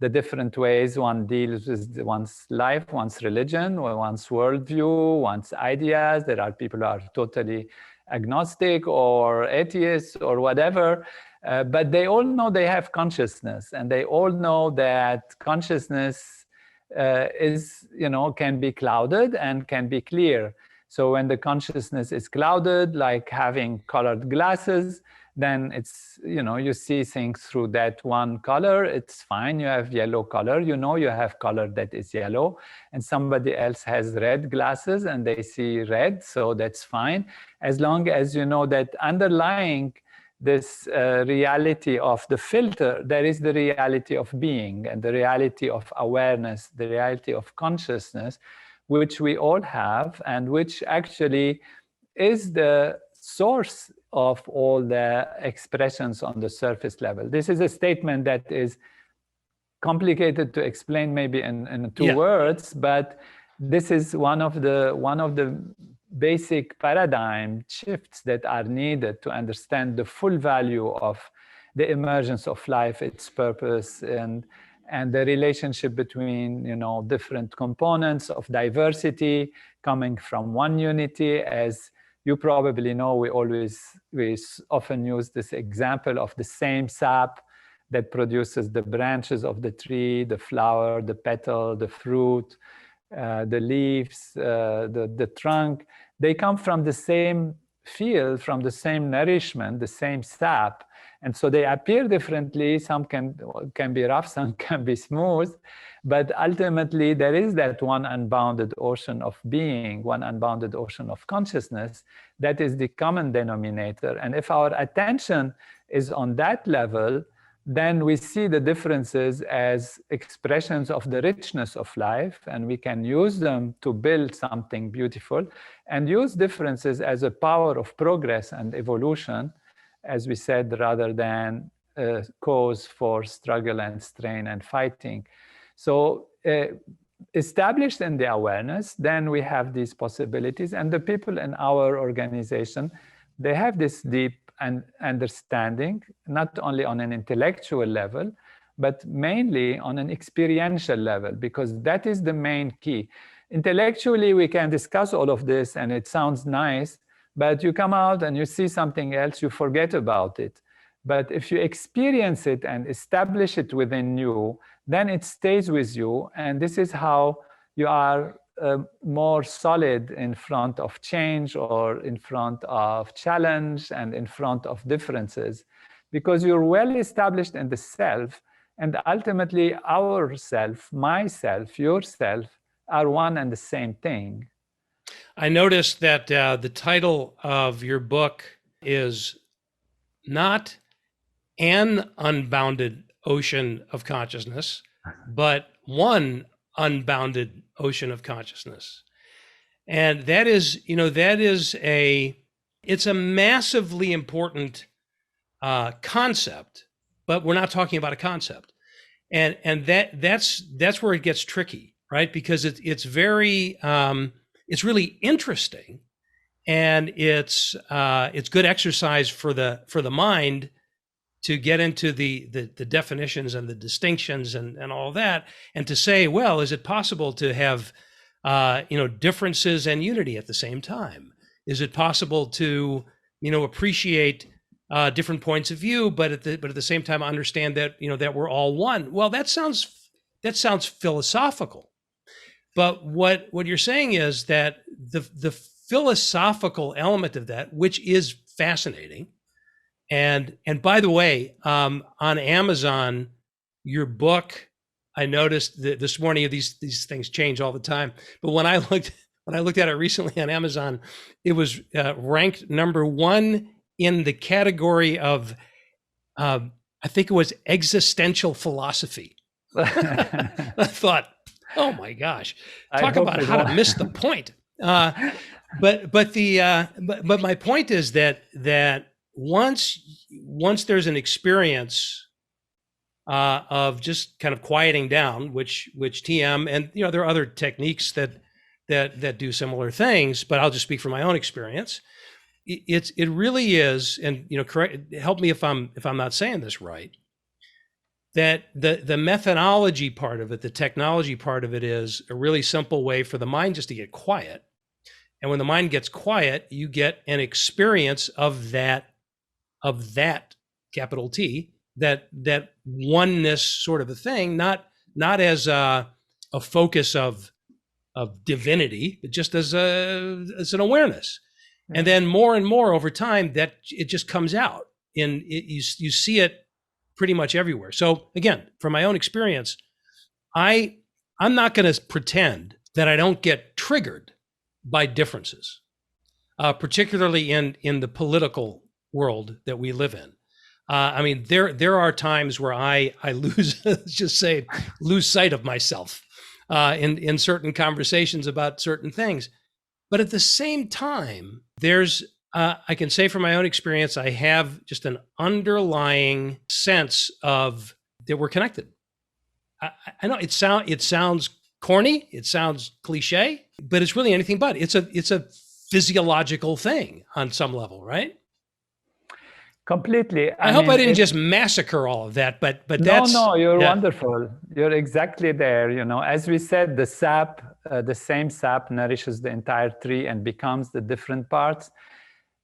the different ways one deals with one's life, one's religion, or one's worldview, one's ideas. There are people who are totally agnostic or atheists or whatever, but they all know they have consciousness, and they all know that consciousness can be clouded and can be clear. So when the consciousness is clouded, like having colored glasses, then it's, you see things through that one color. It's fine. You have yellow color, you have color that is yellow, and somebody else has red glasses and they see red. So that's fine. As long as you know that underlying this reality of the filter, there is the reality of being and the reality of awareness, the reality of consciousness, which we all have, and which actually is the source of all the expressions on the surface level. This is a statement that is complicated to explain maybe in two words, but this is one of the basic paradigm shifts that are needed to understand the full value of the emergence of life, its purpose, and the relationship between different components of diversity coming from one unity. As you probably know, we often use this example of the same sap that produces the branches of the tree, the flower, the petal, the fruit, the leaves, the trunk. They come from the same field, from the same nourishment, the same sap. And so they appear differently. Some can be rough, some can be smooth. But ultimately, there is that one unbounded ocean of being, one unbounded ocean of consciousness that is the common denominator. And if our attention is on that level, then we see the differences as expressions of the richness of life, and we can use them to build something beautiful, and use differences as a power of progress and evolution, as we said, rather than a cause for struggle and strain and fighting. So established in the awareness, then we have these possibilities. And the people in our organization, they have this deep understanding, not only on an intellectual level, but mainly on an experiential level, because that is the main key. Intellectually, we can discuss all of this and it sounds nice, but you come out and you see something else, you forget about it. But if you experience it and establish it within you, then it stays with you. And this is how you are more solid in front of change or in front of challenge and in front of differences, because you're well established in the self. And ultimately, our self, myself, yourself, are one and the same thing. I noticed that the title of your book is not An Unbounded Ocean of Consciousness, but One Unbounded Ocean of Consciousness. And that is, it's a massively important concept, but we're not talking about a concept. And that's where it gets tricky, right? Because it's very, it's really interesting, and it's good exercise for the mind to get into the definitions and the distinctions and all that, and to say, well, is it possible to have differences and unity at the same time? Is it possible to appreciate different points of view, but at the same time understand that that we're all one? Well, that sounds philosophical, but what you're saying is that the philosophical element of that, which is fascinating. And by the way, on Amazon, your book, I noticed that this morning, these things change all the time. But when I looked at it recently on Amazon, it was ranked number 1 in the category of, I think it was existential philosophy. I thought, oh my gosh, talk about how to miss the point. But my point is that once there's an experience of just kind of quieting down, which TM and there are other techniques that do similar things, but I'll just speak from my own experience. It really is, and help me if I'm not saying this right, that the methodology part of it, the technology part of it, is a really simple way for the mind just to get quiet. And when the mind gets quiet, you get an experience of that capital T, that oneness sort of a thing, not as a focus of divinity, but just as an awareness. Yeah. And then more and more over time, that it just comes out, and you see it pretty much everywhere. So again, from my own experience, I'm not going to pretend that I don't get triggered by differences, particularly in the political world that we live in. I mean, there are times where I lose, let's just say, lose sight of myself in certain conversations about certain things. But at the same time, there's, I can say from my own experience, I have just an underlying sense of that we're connected. I know it sounds corny, it sounds cliche, but it's really anything but. It's a physiological thing on some level, right? Completely. I hope I didn't just massacre all of that, but that's... No, you're wonderful. You're exactly there. As we said, the sap, the same sap nourishes the entire tree and becomes the different parts.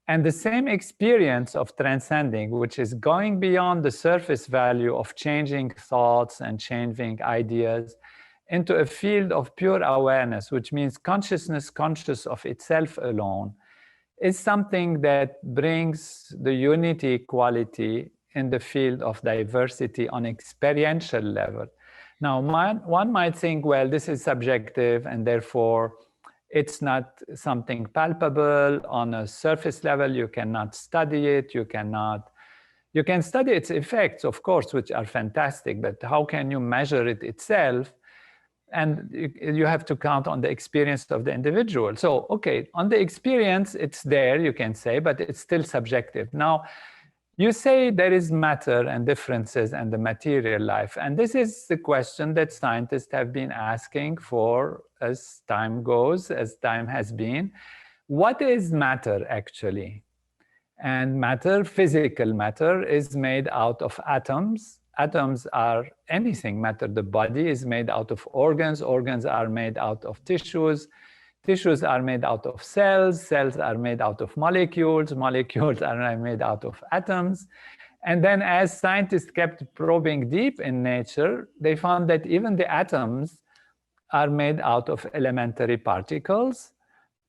And the same experience of transcending, which is going beyond the surface value of changing thoughts and changing ideas into a field of pure awareness, which means consciousness conscious of itself alone, is something that brings the unity quality in the field of diversity on experiential level. Now, one might think, well, this is subjective, and therefore it's not something palpable on a surface level. You cannot study it. You can study its effects, of course, which are fantastic, but how can you measure it itself? And you have to count on the experience of the individual. So, okay, on the experience, it's there, you can say, but it's still subjective. Now, You say there is matter and differences and the material life. And this is the question that scientists have been asking for as time goes, as time has been. What is matter actually? And matter, physical matter, is made out of atoms. Atoms are anything matter. The body is made out of organs. Organs are made out of tissues. Tissues are made out of cells. Cells are made out of molecules. Molecules are made out of atoms. And then as scientists kept probing deep in nature, they found that even the atoms are made out of elementary particles,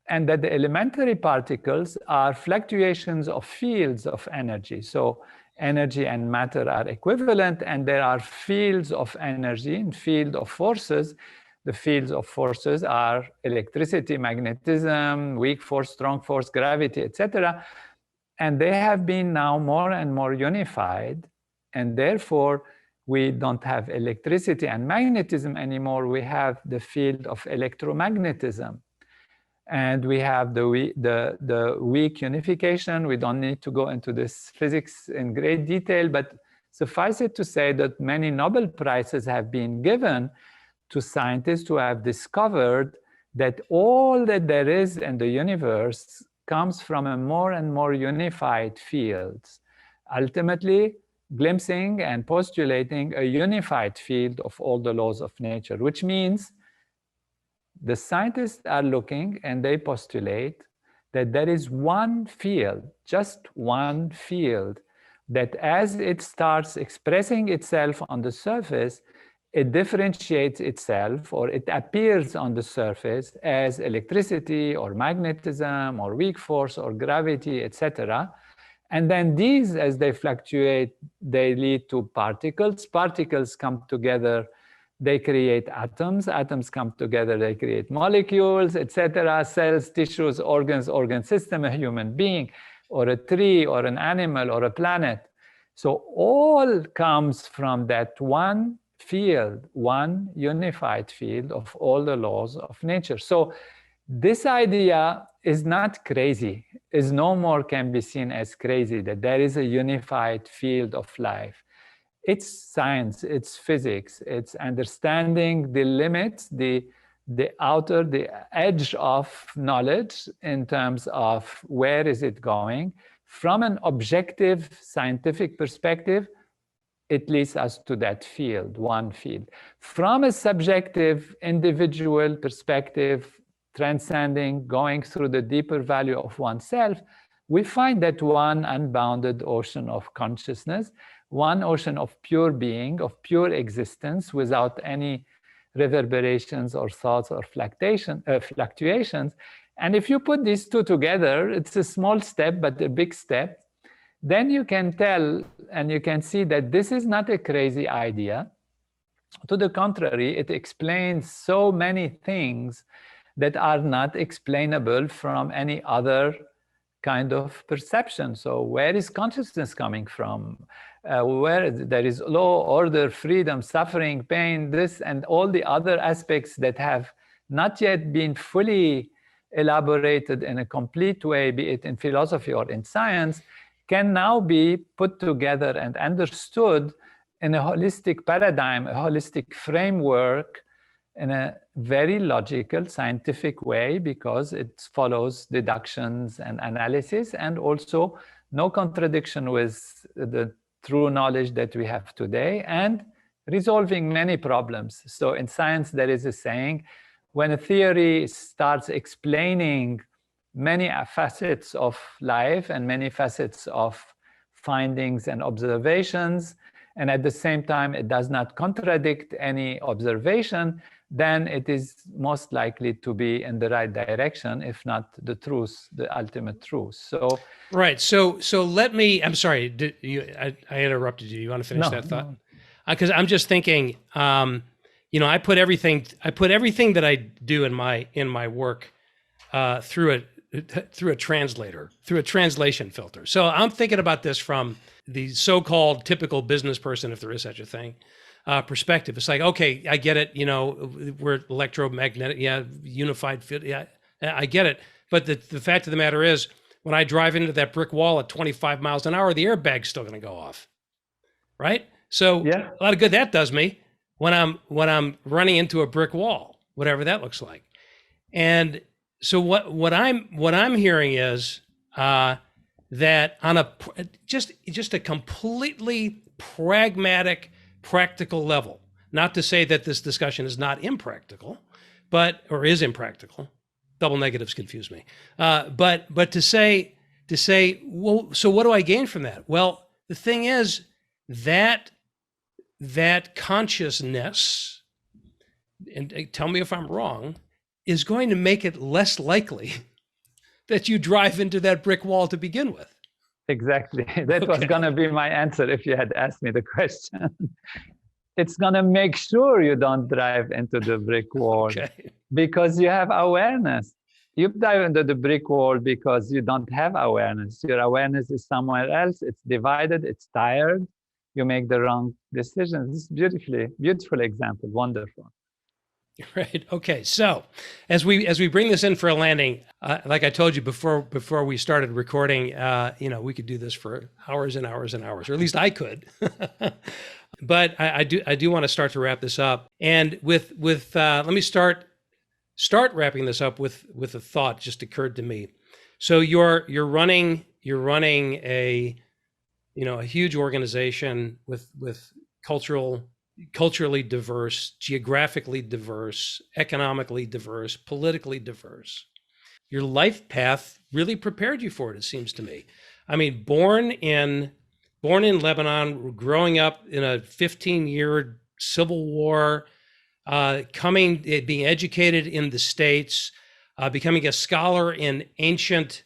and that the elementary particles are fluctuations of fields of energy. So energy and matter are equivalent, and there are fields of energy and field of forces. The fields of forces are electricity, magnetism, weak force, strong force, gravity, etc. And they have been now more and more unified, and therefore we don't have electricity and magnetism anymore. We have the field of electromagnetism. And we have the weak unification. We don't need to go into this physics in great detail, but suffice it to say that many Nobel Prizes have been given to scientists who have discovered that all that there is in the universe comes from a more and more unified field, ultimately glimpsing and postulating a unified field of all the laws of nature, which means the scientists are looking and they postulate that there is one field, just one field, that as it starts expressing itself on the surface, it differentiates itself, or it appears on the surface as electricity or magnetism or weak force or gravity, etc. And then these, as they fluctuate, they lead to particles. Particles come together, they create atoms. Atoms come together, they create molecules, etc. Cells, tissues, organs, organ system, a human being, or a tree, or an animal, or a planet. So all comes from that one field, one unified field of all the laws of nature. So this idea is not crazy, is no more can be seen as crazy, that there is a unified field of life. It's science, it's physics, it's understanding the limits, the edge of knowledge in terms of where is it going. From an objective scientific perspective, it leads us to that field, one field. From a subjective, individual perspective, transcending, going through the deeper value of oneself, we find that one unbounded ocean of consciousness, one ocean of pure being, of pure existence, without any reverberations or thoughts or fluctuations. And if you put these two together, it's a small step, but a big step. Then you can tell and you can see that this is not a crazy idea. To the contrary, it explains so many things that are not explainable from any other kind of perception. So where is consciousness coming from? Where there is law, order, freedom, suffering, pain, this and all the other aspects that have not yet been fully elaborated in a complete way, be it in philosophy or in science, can now be put together and understood in a holistic paradigm, a holistic framework, in a very logical, scientific way, because it follows deductions and analysis, and also no contradiction with the true knowledge that we have today, and resolving many problems. So in science, there is a saying, when a theory starts explaining many facets of life and many facets of findings and observations, and at the same time it does not contradict any observation, then it is most likely to be in the right direction, if not the truth, the ultimate truth. So right. So let me. I'm sorry. I interrupted you. You want to finish that thought? Because I'm just thinking. I put everything that I do in my work through a translator, through a translation filter. So I'm thinking about this from the so-called typical business person, if there is such a thing, perspective. It's like, okay, I get it. We're electromagnetic, unified field. Yeah, I get it. But the fact of the matter is, when I drive into that brick wall at 25 miles an hour, the airbag's still going to go off, right? So Yeah. a lot of good that does me when I'm running into a brick wall, whatever that looks like. And so what I'm hearing is that on a just a completely pragmatic, practical level. Not to say that this discussion is not impractical, or is impractical. Double negatives confuse me. But to say, well, so what do I gain from that? Well, the thing is that consciousness, and tell me if I'm wrong, is going to make it less likely that you drive into that brick wall to begin with. Exactly. That was going to be my answer if you had asked me the question. It's going to make sure you don't drive into the brick wall because you have awareness. You dive into the brick wall because you don't have awareness. Your awareness is somewhere else. It's divided. It's tired. You make the wrong decisions. This is beautiful example. Wonderful. Right. Okay. So as we bring this in for a landing, like I told you before we started recording, we could do this for hours and hours and hours, or at least I could. But I do want to start to wrap this up. And with let me start wrapping this up with a thought just occurred to me. So you're running a huge organization with culturally diverse, geographically diverse, economically diverse, politically diverse. Your life path really prepared you for it, it seems to me. I mean, born in Lebanon, growing up in a 15-year civil war, being educated in the States, becoming a scholar in ancient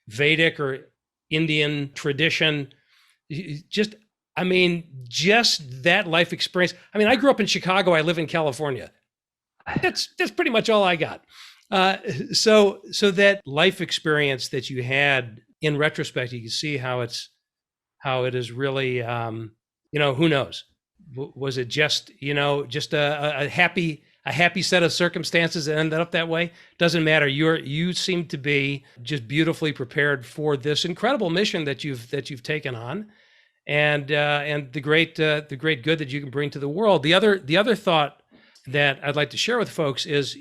Vedic or Indian tradition, just that life experience. I mean, I grew up in Chicago. I live in California. That's pretty much all I got. So that life experience that you had, in retrospect, you can see how it is really, who knows? Was it just a happy set of circumstances that ended up that way? Doesn't matter. You seem to be just beautifully prepared for this incredible mission that you've taken on. And the great good that you can bring to the world. The other thought that I'd like to share with folks is,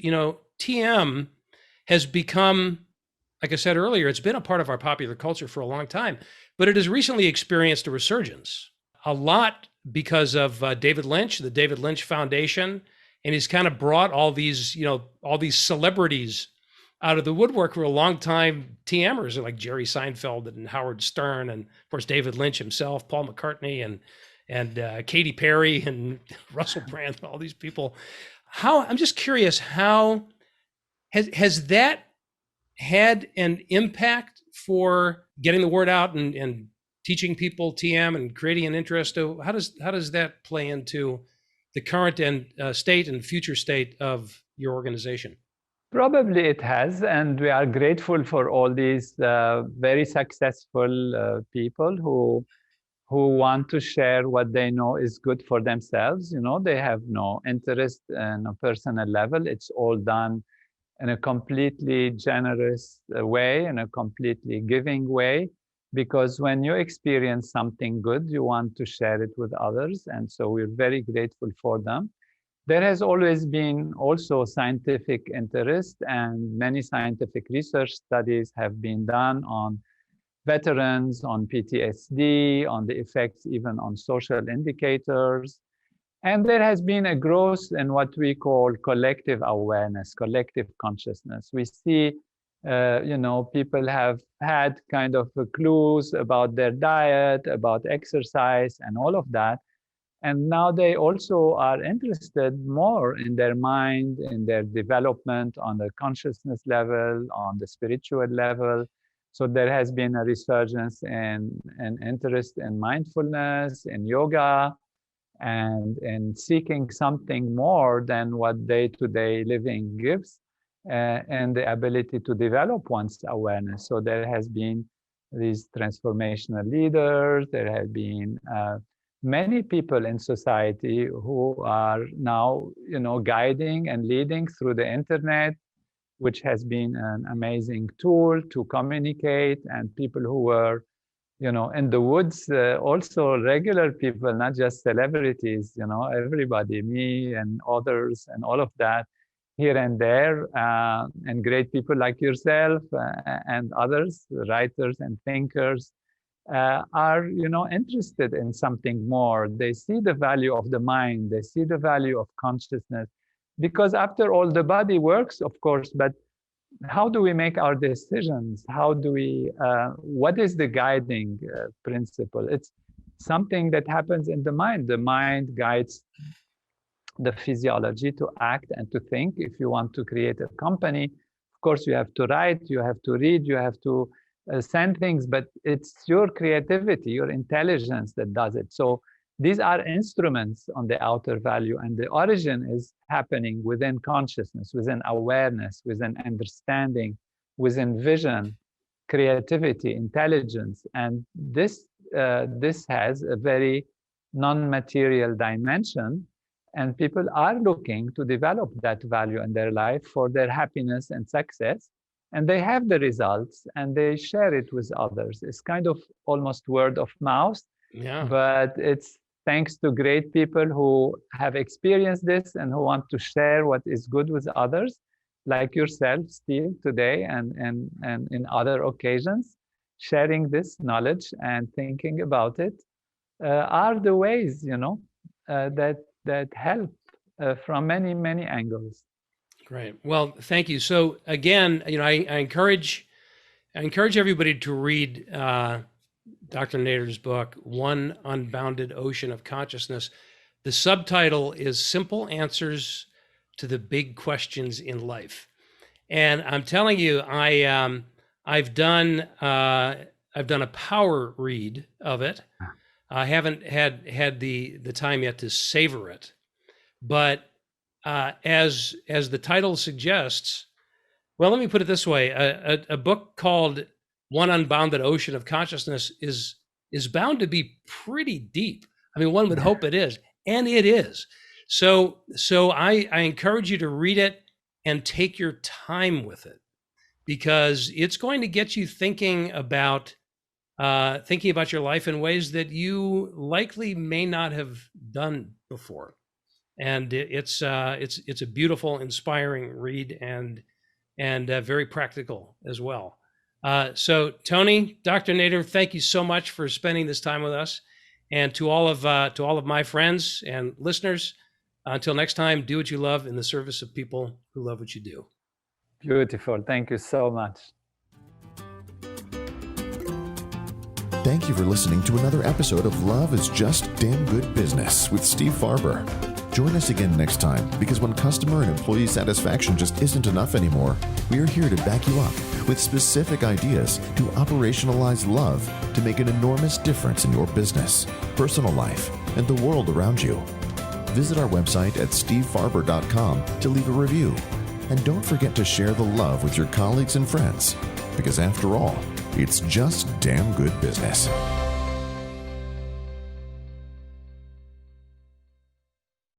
TM has become, like I said earlier, it's been a part of our popular culture for a long time, but it has recently experienced a resurgence, a lot because of David Lynch, the David Lynch Foundation, and he's kind of brought all these celebrities out of the woodwork who are long-time TMers, like Jerry Seinfeld and Howard Stern, and of course David Lynch himself, Paul McCartney, and Katy Perry and Russell Brand, all these people. I'm just curious, how has that had an impact for getting the word out and teaching people TM and creating an interest? How does that play into the current and state and future state of your organization? Probably it has, and we are grateful for all these very successful people who want to share what they know is good for themselves. They have no interest in a personal level. It's all done in a completely generous way, in a completely giving way, because when you experience something good, you want to share it with others, and so we're very grateful for them. There has always been also scientific interest, and many scientific research studies have been done on veterans, on PTSD, on the effects even on social indicators. And there has been a growth in what we call collective awareness, collective consciousness. We see, people have had kind of clues about their diet, about exercise, and all of that. And now they also are interested more in their mind, in their development on the consciousness level, on the spiritual level. So there has been a resurgence in interest in mindfulness, in yoga, and in seeking something more than what day-to-day living gives, and the ability to develop one's awareness. So there has been these transformational leaders, there have been many people in society who are now, guiding and leading through the internet, which has been an amazing tool to communicate, and people who were, in the woods, also regular people, not just celebrities, everybody, me and others and all of that, here and there, and great people like yourself and others, writers and thinkers, are interested in something more. They see the value of the mind, they see the value of consciousness, because after all, the body works, of course, but how do we make our decisions? How do we, what is the guiding principle? It's something that happens in the mind. The mind guides the physiology to act and to think. If you want to create a company, of course, you have to write, you have to read, you have to send things, but it's your creativity, your intelligence that does it. So these are instruments on the outer value, and the origin is happening within consciousness, within awareness, within understanding, within vision, creativity, intelligence. And this has a very non-material dimension, and people are looking to develop that value in their life for their happiness and success. And they have the results and they share it with others. It's kind of almost word of mouth, but it's thanks to great people who have experienced this and who want to share what is good with others, like yourself, Steve, today and in other occasions. Sharing this knowledge and thinking about it are the ways, that help from many, many angles. Great. Well, thank you. So again, I encourage everybody to read Dr. Nader's book, One Unbounded Ocean of Consciousness. The subtitle is Simple Answers to the Big Questions in Life. And I'm telling you, I've done a power read of it. I haven't had the time yet to savor it, but as the title suggests, well, let me put it this way: a book called One Unbounded Ocean of Consciousness is bound to be pretty deep. I mean, one would hope it is, and it is. So I encourage you to read it and take your time with it, because it's going to get you thinking about your life in ways that you likely may not have done before. And it's a beautiful, inspiring read, and very practical as well. So Tony, Dr. Nader, thank you so much for spending this time with us. And to all of my friends and listeners, until next time, do what you love in the service of people who love what you do. Beautiful. Thank you so much. Thank you for listening to another episode of Love is Just Damn Good Business with Steve Farber. Join us again next time, because when customer and employee satisfaction just isn't enough anymore, we are here to back you up with specific ideas to operationalize love to make an enormous difference in your business, personal life, and the world around you. Visit our website at stevefarber.com to leave a review. And don't forget to share the love with your colleagues and friends, because after all, it's just damn good business.